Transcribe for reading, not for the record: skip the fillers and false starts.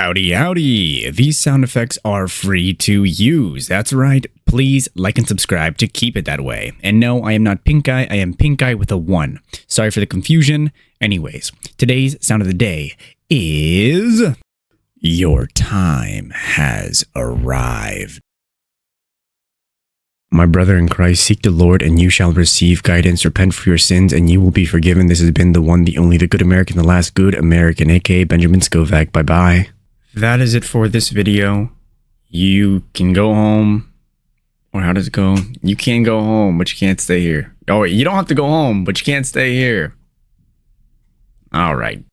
Howdy, howdy. These sound effects are free to use. That's right. Please like and subscribe to keep it that way. And no, I am not Pink Eye. I am Pink Eye with a 1. Sorry for the confusion. Anyways, today's sound of the day is... Your time has arrived. My brother in Christ, seek the Lord and you shall receive guidance. Repent for your sins and you will be forgiven. This has been the one, the only, the good American, the last good American, aka Benjamin Scovach. Bye-bye. That is it for this video. You can go home. Or how does it go? You can go home, but you can't stay here. Oh, wait, you don't have to go home, but you can't stay here. All right.